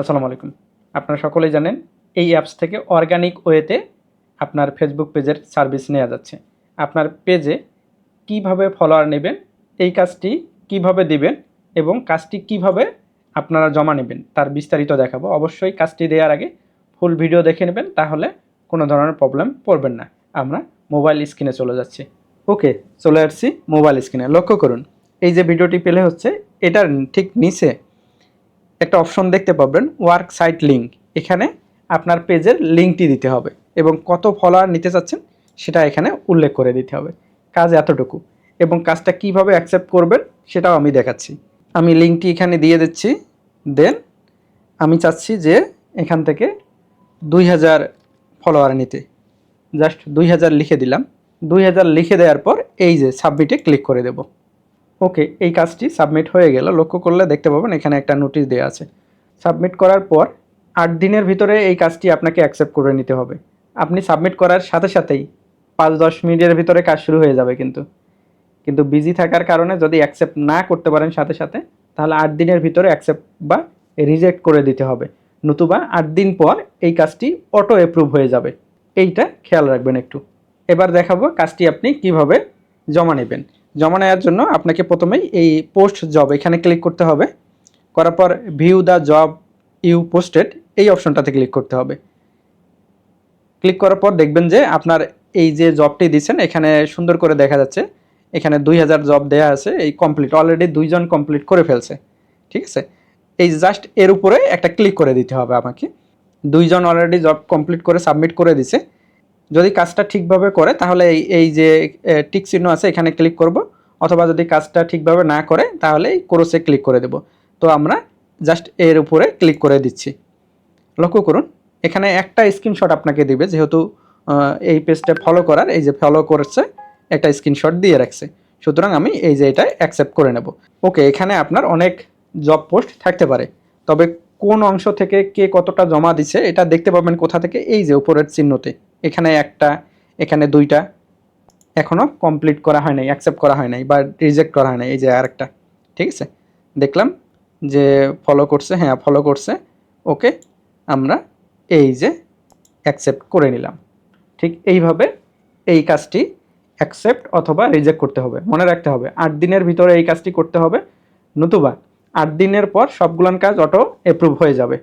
আসসালামু আলাইকুম। আপনারা সকলেই জানেন এই অ্যাপস থেকে অর্গানিক ওয়েতে আপনার ফেসবুক পেজের সার্ভিস নেওয়া যাচ্ছে। আপনার পেজে কিভাবে ফলোয়ার নেবেন, এই কাজটি কিভাবে দিবেন এবং কাজটি কিভাবে আপনারা জমা নেবেন তার বিস্তারিত দেখাবো। অবশ্যই কাজটি দেওয়ার আগে ফুল ভিডিও দেখে নেবেন, তাহলে কোনো ধরনের প্রবলেম পড়বেন না। আমরা মোবাইল স্ক্রিনে চলে যাচ্ছি। ওকে, চলে আসছি মোবাইল স্ক্রিনে। লক্ষ্য করুন, এই যে ভিডিওটি প্লে হচ্ছে এটার ঠিক নিচে একটা অপশন দেখতে পাবেন, ওয়ার্ক সাইট লিঙ্ক। এখানে আপনার পেজের লিঙ্কটি দিতে হবে এবং কত ফলোয়ার নিতে চাচ্ছেন সেটা এখানে উল্লেখ করে দিতে হবে। কাজ এতটুকু, এবং কাজটা কিভাবে অ্যাকসেপ্ট করবেন সেটাও আমি দেখাচ্ছি। আমি লিঙ্কটি এখানে দিয়ে দিচ্ছি। দেন আমি চাচ্ছি যে এখান থেকে 2000 ফলোয়ার নিতে। জাস্ট 2000 লিখে দিলাম। 2000 লিখে দেওয়ার পর এই যে সাবমিটে ক্লিক করে দেব। ওকে, এই কাজটি সাবমিট হয়ে গেল। লক্ষ্য করলে দেখতে পাবেন এখানে একটা নোটিশ দেওয়া আছে। সাবমিট করার পর 8 দিনের ভিতরে এই কাজটি আপনাকে অ্যাকসেপ্ট করে নিতে হবে। আপনি সাবমিট করার সাথে সাথেই 5-10 মিনিটের ভিতরে কাজ শুরু হয়ে যাবে। কিন্তু বিজি থাকার কারণে যদি অ্যাকসেপ্ট না করতে পারেন সাথে সাথে, তাহলে 8 দিনের ভিতরে অ্যাকসেপ্ট বা রিজেক্ট করে দিতে হবে। নতুবা 8 দিন পর এই কাজটি অটো অ্যাপ্রুভ হয়ে যাবে। এইটা খেয়াল রাখবেন একটু। এবার দেখাবো কাজটি আপনি কিভাবে জমা নেবেন। জমা নেওয়ার জন্য আপনাকে প্রথমেই এই পোস্ট জব এখানে ক্লিক করতে হবে। করার পর view the job you posted এই অপশনটাতে ক্লিক করতে হবে। ক্লিক করার পর দেখবেন যে আপনার এই যে জবটি দিচ্ছেন এখানে সুন্দর করে দেখা যাচ্ছে এখানে 2000 জব দেয়া আছে। এই কমপ্লিট, অলরেডি 2 জন কমপ্লিট করে ফেলছে। ঠিক আছে, এই জাস্ট এর উপরে একটা ক্লিক করে দিতে হবে আমাকে। 2 জন অলরেডি জব কমপ্লিট করে সাবমিট করে দিছে। যদি কাজটা ঠিকভাবে করে তাহলে এই যে টিক চিহ্ন আছে এখানে ক্লিক করব, অথবা যদি কাজটা ঠিকভাবে না করে তাহলে এই ক্রসে ক্লিক করে দেব। তো আমরা জাস্ট এর উপরে ক্লিক করে দিচ্ছি। লক্ষ্য করুন এখানে একটা স্ক্রিনশট আপনাকে দিবে, যেহেতু এই পেজটা ফলো করার, এই যে ফলো করেছে একটা স্ক্রিনশট দিয়ে রাখছে। সুতরাং আমি এই যে এটা অ্যাকসেপ্ট করে নেব। ওকে, এখানে আপনার অনেক জব পোস্ট থাকতে পারে, তবে কোন অংশ থেকে কে কতটা জমা দিচ্ছে এটা দেখতে পাবেন কোথা থেকে, এই যে উপরের চিহ্নতে। এখানে একটা, এখানে 2টা এখনও কমপ্লিট করা হয় নাই, অ্যাকসেপ্ট করা হয় নাই বা রিজেক্ট করা হয় নাই। এই যে আরেকটা, ঠিক আছে, দেখলাম যে ফলো করছে, হ্যাঁ ফলো করছে। ওকে, আমরা এই যে অ্যাকসেপ্ট করে নিলাম। ঠিক এইভাবে এই কাজটি অ্যাকসেপ্ট অথবা রিজেক্ট করতে হবে। মনে রাখতে হবে 8 দিনের ভিতরে এই কাজটি করতে হবে, নতুবা 8 দিনের পর সবগুলান কাজ অটো অ্যাপ্রুভ হয়ে যাবে।